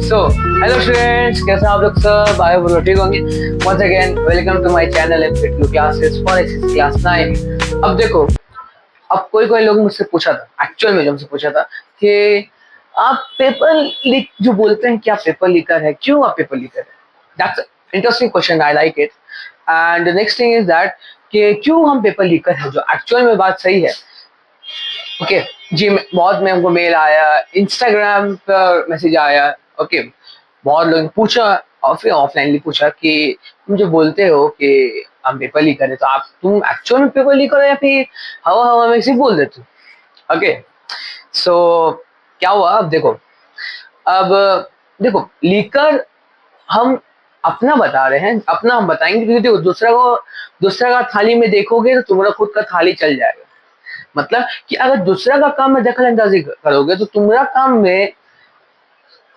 So hello students, कैसे आप लोग सब? आए हो ठीक होंगे। Once again welcome to my channel एमपीट्यू क्लासेस फॉर एक्सिस क्लास 9। अब देखो, अब कोई लोग मुझसे पूछा था, एक्चुअल में जो मुझसे पूछा था कि आप पेपर लीक जो बोलते हैं, क्या पेपर लीकर है? क्यों आप पेपर लीकर है? That's interesting question, I like it. And the next thing is that कि क्यों हम पेपर लीकर है, जो एक्चुअल में बात सही है। ओके जी, बहुत में हमको मेल आया, इंस्टाग्राम पर मैसेज आया। ओके, बहुत लोगों ने पूछा और फिर ऑफलाइनली पूछा कि तुम जो बोलते हो कि हम पेपर लीक करें, तो तुम एक्चुअल में पेपर लीक करो या फिर हवा हवा में सिर्फ बोल देते हो? ओके, सो क्या हुआ? अब देखो लीकर हम अपना बता रहे हैं, अपना हम बताएंगे, क्योंकि देखो दूसरा का थाली में देखोगे तो तुम्हारा खुद का थाली चल जाएगा। मतलब कि अगर दूसरा का काम में दखल अंदाजी करोगे तो तुम्हारा काम में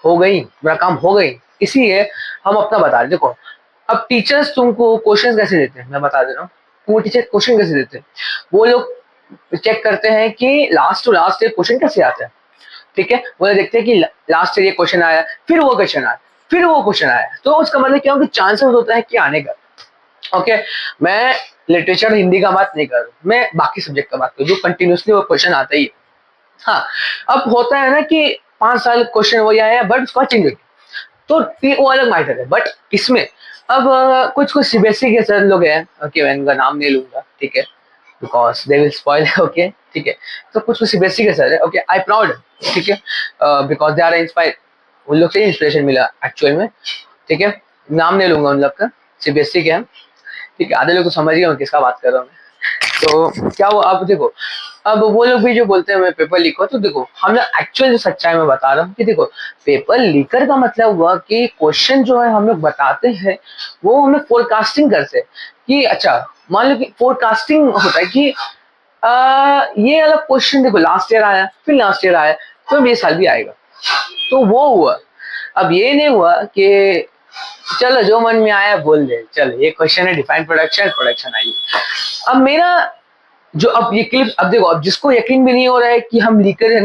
हो गई, मेरा काम हो गई। इसीलिए हम अपना बता रहे। देखो, अब टीचर्स तुमको क्वेश्चन कैसे देते हैं, मैं बता दे रहा हूँ। तुमको टीचर क्वेश्चन कैसे देते हैं, वो लोग चेक करते हैं कि लास्ट टू लास्ट क्वेश्चन कैसे आता है। ठीक है, वो देखते हैं कि लास्ट ये क्वेश्चन आया, फिर वो क्वेश्चन आया, फिर वो क्वेश्चन आया, तो उसका मतलब क्या हो कि चांसेस होता है कि आने का। ओके, मैं लिटरेचर हिंदी का बात नहीं कर रहा हूँ, मैं बाकी सब्जेक्ट का बात कर रहा हूँ, जो कंटिन्यूसली वो क्वेश्चन आता ही है। हाँ, अब होता है ना कि 5 साल क्वेश्चन वही आया, बट उसका चेंज हो गया, तो वो अलग मैटर है। बट इसमें अब कुछ कुछ सीबीएसई के सर लोग हैं, ओके मैं इनका नाम नहीं लूंगा, ठीक है, because they will spoil. Okay ठीक है, तो कुछ कुछ सीबीएसई के सर है, ओके आई प्राउड, ठीक है, बिकॉज दे आर इंस्पायर्ड, उन लोग से इंस्पिरेशन मिला एक्चुअल में। ठीक है, नाम नहीं लूंगा उन लोग का, सीबीएसई के हैं, ठीक है, आधे लोग तो समझ गए किसका बात कर रहा हूँ मैं। तो क्या हुआ, अब देखो, अब वो लोग भी जो बोलते हैं मैं पेपर लीक हो, तो देखो हम लोग एक्चुअल जो सच्चाई में बता रहा हूँ कि देखो, पेपर लीकर का मतलब हुआ कि क्वेश्चन जो है हम लोग बताते हैं, वो हम लोग फोरकास्टिंग करते हैं कि अच्छा, मान लो कि फोरकास्टिंग होता है कि ये अलग क्वेश्चन देखो लास्ट ईयर आया, फिर लास्ट ईयर आया, तो ये साल भी आएगा, तो वो हुआ। अब ये नहीं हुआ कि चलो जो मन में आया बोल दे, चलो ये क्वेश्चन है डिफाइन प्रोडक्शन आइए। अब मेरा जो, अब ये क्लिप, अब देखो, अब जिसको यकीन भी नहीं हो रहा है कि हम लीकर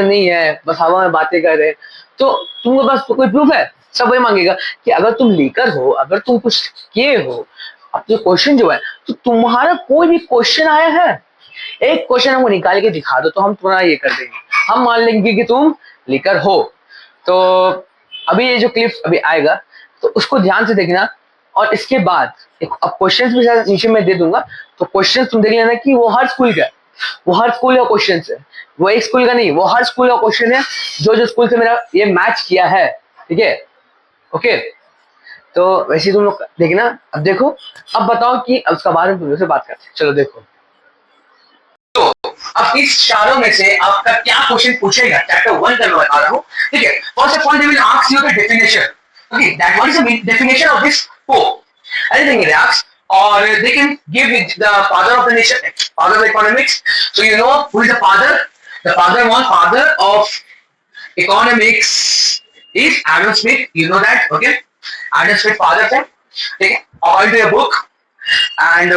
नहीं है, बस हवा में बातें कर रहे हैं, तो तुमको बस कोई प्रूफ है? सब वही मांगेगा कि अगर तुम लीकर हो, अगर तुम कुछ किए हो, अब जो क्वेश्चन जो है, तो तुम्हारा कोई भी क्वेश्चन आया है, एक क्वेश्चन हमको निकाल के दिखा दो, तो हम तुम्हारा ये कर देंगे, हम मान लेंगे कि तुम लीकर हो। तो अभी ये जो क्लिप अभी आएगा, तो उसको ध्यान से देखना, और इसके बाद अब क्वेश्चंस भी शायद नीचे मैं दे दूंगा, तो क्वेश्चंस तुम देख लेना कि वो हर स्कूल का है, वो हर स्कूल का क्वेश्चन है, वो एक स्कूल का नहीं, वो हर स्कूल का क्वेश्चन है, जो जो स्कूल से मेरा ये मैच किया है। ठीक है, ओके, तो वैसे तुम लोग देखना। अब देखो, अब बताओ कि अब उसका बारे में तुम लोग से बात करते हैं, चलो देखो। अब इस चारों में से आपका क्या क्वेश्चन पूछेगा, चैप्टर 1 का मैं बता रहा हूँ। ठीक है, first of all they will ask you the definition, okay, that what is the definition of this pome, anything it asks, or they can give it the father of the nation, father of economics. So you know who is the father? The father of economics is Adam Smith. You know that, okay? Adam Smith father थे, ठीक है, according to your book. And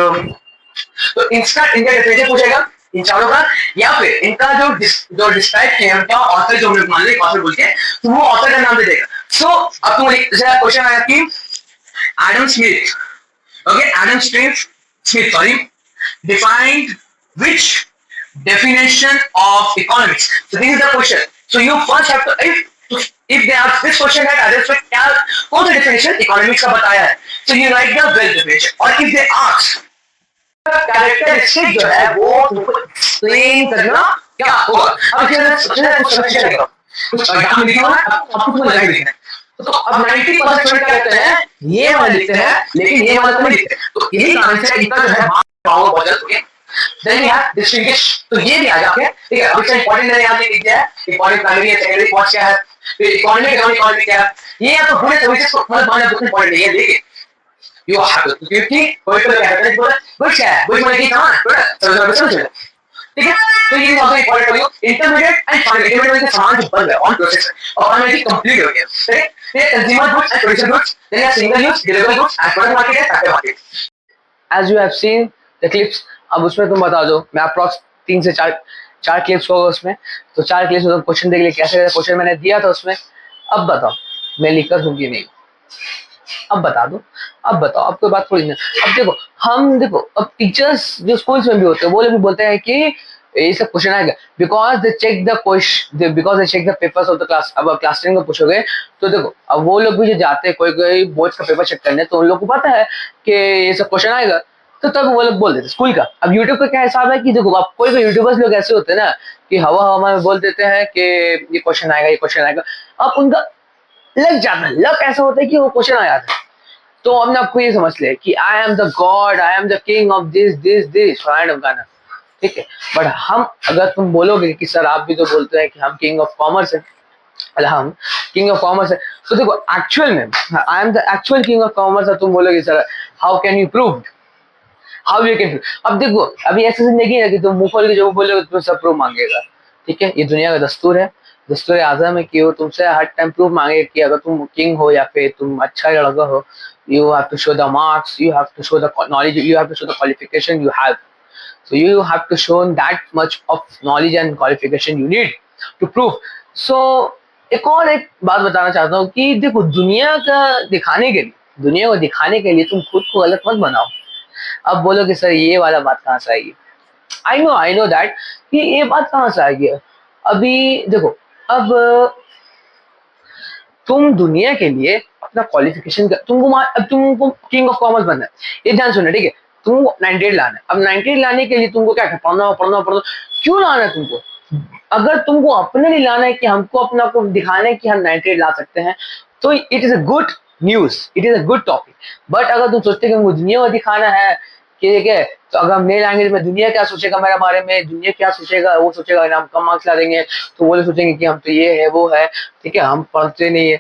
तो इनका definition पूछेगा इन चारों का, या फिर इनका जो डिस्क्राइब किया है उनका ऑथर, जो हम लोग मान लें ऑथर बोल के, तो वो ऑथर का नाम दे देगा। सो अब तुम क्वेश्चन आया कि Adam Smith, okay, Smith, sorry, defined which definition of economics. So this is the question. So you first have to, if they ask this question that Adam Smith क्या कौन सा definition economics का बताया है, so you write the well definition. और if they ask characteristic जो है वो तुमको एक्सप्लेन करना क्या होगा। अब कुछ समस्या लिखा, कुछ एग्जाम लिखा है, आपको कुछ लाइन लिखना है, तो अब 90% क्या करते हैं, ये वाला लिखते हैं, लेकिन ये वाला नहीं लिखते, तो यही कारण से इनका जो है पावर बहुत ज्यादा हो गया। देन वी हैव डिस्टिंग्विश, तो ये भी आ जाके, ठीक है, अब इसका इंपॉर्टेंट मैंने यहाँ लिख दिया है, इंपॉर्टेंट प्राइमरी है, सेकेंडरी कॉस्ट क्या है, फिर इकोनॉमी क्या है, ये या तो होने सर्विसेज को मतलब मान लो इंपॉर्टेंट नहीं है, देखिए you have to, क्योंकि कोई तो क्या करता है, बोल क्या है, बोल मैंने कहा प्रोडक्ट सर्विस, ठीक है, तो ये बहुत इंपॉर्टेंट हो गया। इंटरमीडिएट एंड फाइनल, इंटरमीडिएट के सामान जो बन रहा है ऑन प्रोसेस और फाइनल कंप्लीट हो गया, ठीक है, फिर consumer goods and producer goods, then या single use durable goods and product market and factor market, as you have seen the clips. अब उसमें तुम बता दो, मैं अप्रॉक्स 3 से 4 क्लिप्स होगा उसमें, तो 4 क्लिप्स में तुम क्वेश्चन देख ले कैसे क्वेश्चन मैंने दिया था उसमें, अब बताओ मैं लिखकर हूँ कि नहीं? अब बता दो, अब बताओ, अब कोई बात थोड़ी ना। अब देखो, हम देखो, अब टीचर्स जो स्कूल्स में भी होते हैं वो लोग भी बोलते हैं कि ये सब क्वेश्चन आएगा, because they check the question, because they check the papers of the class. अब क्लास 10 का पूछोगे तो देखो, अब वो लोग भी जो जाते हैं कोई कोई बोर्ड्स का पेपर चेक करने, तो उन लोग को पता है कि ये सब क्वेश्चन आएगा, तो तब वो लोग बोल देते स्कूल का। अब यूट्यूब का क्या हिसाब है कि देखो, अब कोई कोई यूट्यूबर्स लोग ऐसे होते हैं ना कि हवा हवा में बोल देते हैं कि ये क्वेश्चन आएगा, ये क्वेश्चन आएगा। अब उनका लग जाता है, लक ऐसा होता है कि वो क्वेश्चन आ जाता है। तो हमने आपको ये समझ लिया कि I am the God, I am the king of this फलाना गाना, ठीक है। बट हम, अगर तुम बोलोगे कि सर आप भी तो बोलते हैं कि हम किंग ऑफ कॉमर्स है, अरे हम किंग ऑफ कॉमर्स है, तो देखो एक्चुअल में I am the actual king of commerce है, तुम बोलोगे sir how can you prove, how you can prove. अब देखो, अभी ऐसी जिंदगी है कि तुम मुंह खोल के जो बोलोगे तुम सब प्रूफ मांगेगा, ठीक है। ये दुनिया का दस्तूर है, दस्तूर आजम है कि वो तुमसे हर टाइम प्रूफ मांगे कि अगर तुम किंग हो या फिर तुम अच्छा लड़का हो, you have to show the marks, you have to show the knowledge, you have to show the qualification you have. So you have to show that much of knowledge and qualification you need to prove. So एक बात बताना चाहता हूँ कि देखो, दुनिया का दिखाने के लिए, दुनिया को दिखाने के लिए तुम खुद को गलत मत बनाओ। अब बोलो कि सर ये वाला बात कहाँ से आएगी, आई नो दैट कि ये बात कहाँ से आएगी। अभी देखो, अब तुम दुनिया के लिए अपना क्वालिफिकेशन अब तुमको किंग ऑफ कॉमर्स बनना है, ये ध्यान सुनना, ठीक है। तुमको 98 लाना है। अब 98 लाने के लिए तुमको क्या पढ़ना, क्यों लाना है तुमको? अगर तुमको अपने लिए लाना है कि हमको अपना को दिखाना है कि हम 98 ला सकते हैं, तो it is a good news, it is a good topic. But अगर तुम सोचते कि हमको दुनिया को दिखाना है कि ठीक है, तो अगर हम नहीं लाएंगे तो दुनिया क्या सोचेगा मेरे बारे में, दुनिया क्या सोचेगा, वो सोचेगा हम कम मार्क्स ला देंगे तो वो लोग सोचेंगे कि हम तो ये है वो है, ठीक है, हम पढ़ते नहीं है।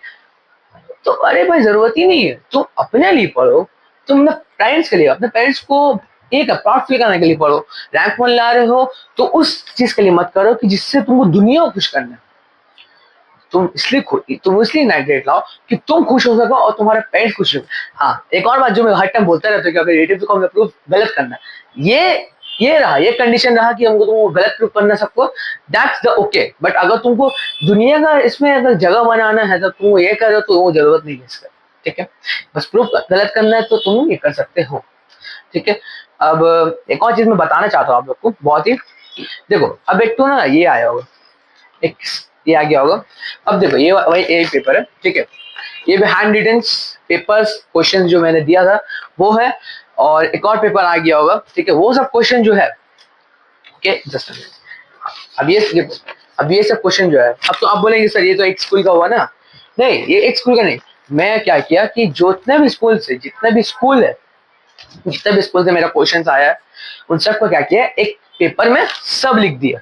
तो अरे भाई जरूरत ही नहीं है, तुम अपने लिए पढ़ो, तुम अपने पेरेंट्स के लिए, अपने पेरेंट्स को एक प्राउड फील कराने के लिए पढ़ो। रैंक वन ला रहे हो तो उस चीज के लिए मत करो कि जिससे तुमको दुनिया को खुश करना है। तुम इसलिए 98 लाओ कि तुम खुश हो सको और तुम्हारे पेरेंट्स खुश हो। हाँ, एक और बात जो मैं हर टाइम बोलता रहता हूँ कि अगर रिलेटिव को हमें प्रूफ गलत करना है, ये कंडीशन रहा कि हमको तुमको गलत प्रूफ करना सबको, दैट्स द ओके। बट अगर तुमको दुनिया का इसमें अगर जगह बनाना है तो तुम ये करो तो वो जरूरत नहीं है इसका, ठीक है। बस प्रूफ गलत करना है तो तुम ये कर सकते हो, ठीक है। अब एक और चीज मैं बताना चाहता हूँ आप लोग को, बहुत ही देखो, अब एक तो ना ये आया होगा, एक ये आ गया होगा। अब देखो, ये वही एक पेपर है, ठीक है। ये भी हैंड रिटन पेपर्स क्वेश्चन जो मैंने दिया था वो है, और एक और पेपर आ गया होगा, ठीक है। वो सब क्वेश्चन जो है, ओके, जस्ट अब ये सब क्वेश्चन जो है, अब तो आप बोलेंगे सर ये तो एक स्कूल का हुआ ना। नहीं, ये एक स्कूल का नहीं। मैं क्या किया कि जितने भी स्कूल से, जितने भी स्कूल से मेरा क्वेश्चन आया है, उन सबको क्या किया, एक पेपर में सब लिख दिया,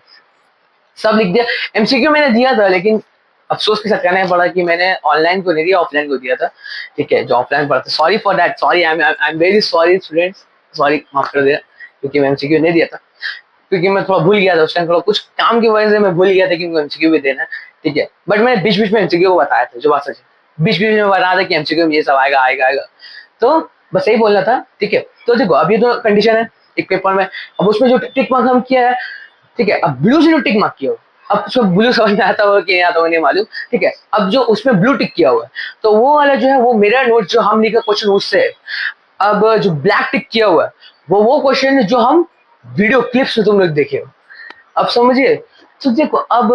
एमसीक्यू मैंने दिया था, लेकिन अफसोस के साथ कहना पड़ा कि मैंने ऑनलाइन को नहीं दिया, ऑफलाइन को दिया था, ठीक है। जो ऑफलाइन पढ़ा था, sorry for that, sorry, I am very sorry students, sorry, माफ कर दिया, क्योंकि मैं एमसीक्यू नहीं दिया था, क्योंकि मैं थोड़ा भूल गया था उस टाइम, थोड़ा कुछ काम की वजह से मैं भूल गया था कि एमसीक्यू भी देना है, ठीक है। बट मैंने बीच बीच में एमसीक्यू को बताया था, जो बात सच है, बीच बीच में बताया था कि एमसीक्यू में ये सब आएगा आएगा आएगा, तो बस यही बोलना था, ठीक है। तो देखो, अब ये तो कंडीशन है एक पेपर में। अब उसमें जो टिक मार्क हम किया है, ठीक है, अब ब्लू से जो टिक मार्क किया हो, अब उसमें ब्लू समझ में आता होगा कि नहीं आता होगा नहीं मालूम, ठीक है। अब जो उसमें ब्लू टिक किया हुआ है, तो वो वाला जो है वो मेरा नोट जो हम लिखा क्वेश्चन उससे है। अब जो ब्लैक टिक किया हुआ है वो क्वेश्चन है जो हम वीडियो क्लिप्स में तुम लोग देखे हो, अब समझिए। तो देखो, अब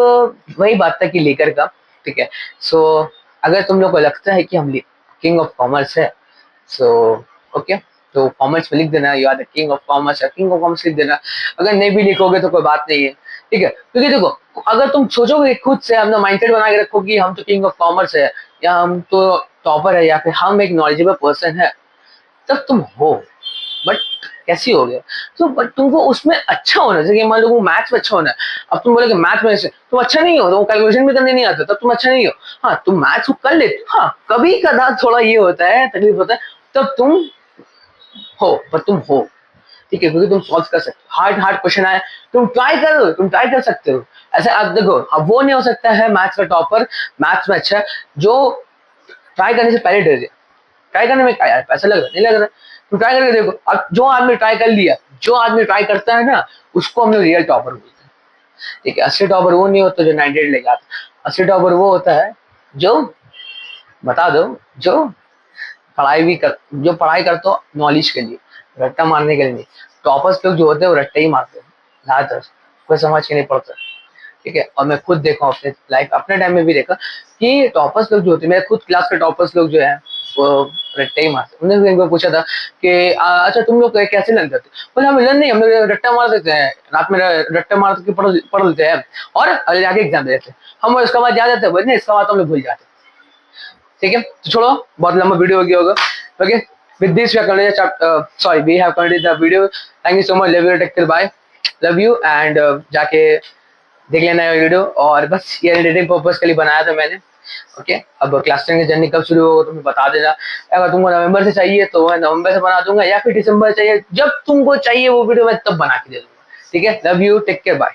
वही बात था कि लेकर का, ठीक है। सो अगर तुम लोग को लगता है कि हम किंग ऑफ कॉमर्स है, सो ओके, तो कॉमर्स में लिख देना you are the king of commerce, या किंग ऑफ कॉमर्स लिख देना। अगर नहीं भी लिखोगे तो कोई बात नहीं है, ठीक है। क्योंकि देखो, अगर तुम सोचोगे खुद से अपना माइंडसेट बना के रखो कि हम तो किंग ऑफ कॉमर्स है, या हम तो टॉपर है, या फिर हम एक नॉलेजेबल पर्सन है, तब तुम हो। बट कैसी हो गया, तो बट तुमको उसमें अच्छा होना चाहिए। मान लो मैथ्स में अच्छा होना है, अब तुम बोलोगे मैथ में से तुम अच्छा नहीं हो, तो कैलकुलेशन भी करने नहीं आता, तब तुम अच्छा नहीं हो। हाँ, तुम मैथ्स को कर लेते, हाँ कभी कदा थोड़ा ये होता है, तकलीफ होता है, तब तुम हो, पर तुम हो, ठीक है, क्योंकि तुम सॉल्व कर सकते हो। हार्ड हार्ड क्वेश्चन आए, तुम ट्राई कर सकते हो। ऐसे अब देखो, अब वो नहीं हो सकता है मैथ्स का टॉपर, मैथ्स में अच्छा, जो ट्राई करने से पहले डर गया। ट्राई करने में क्या यार, पैसा लग रहा नहीं लग रहा, तुम ट्राई करके देखो। अब जो आदमी ट्राई कर लिया, जो आदमी ट्राई करता है ना, उसको हम लोग रियल टॉपर बोलते हैं, ठीक है। असली टॉपर वो नहीं होता जो 98 लेके आता, असली टॉपर वो होता है जो बता दो जो जो पढ़ाई करते हो नॉलेज के लिए, रट्टा मारने के लिए नहीं। टॉपर्स लोग जो होते हैं वो रट्टे ही मारते हैं ज्यादातर, कोई समझ के नहीं पड़ता। ठीक है, और मैं खुद देखा हूँ अपने लाइफ, अपने टाइम में भी देखा कि टॉपर्स लोग जो होते हैं, मेरे खुद क्लास के टॉपर्स लोग जो है वो रट्टे ही मारते। उन्होंने एक बार पूछा था कि अच्छा तुम लोग कैसे लर्न करते हो? बोले हम लर्न नहीं, हम लोग रट्टा मार देते हैं, रात में रट्टा मार के पढ़ लेते हैं और अगले जाके एग्जाम दे देते हैं। हम इसका बाद याद जाते हैं, बोले नहीं इसका बाद हम लोग भूल जाते हैं। ठीक है, तो छोड़ो, बहुत लंबा वीडियो हो गया होगा। Okay, with this we have sorry we have completed the video. Thank you so much, love you, take care, bye, love you. And जाके देख लेना है वीडियो, और बस ये एडिटिंग पर्पज के लिए बनाया था मैंने। ओके, अब क्लास 10 की जर्नी कब शुरू होगा तुम्हें बता देना। अगर तुमको नवंबर से चाहिए तो मैं नवंबर से बना दूंगा, या फिर दिसंबर चाहिए, जब तुमको चाहिए वो वीडियो मैं तब बना के दे दूंगा। ठीक है, love you, take care, bye.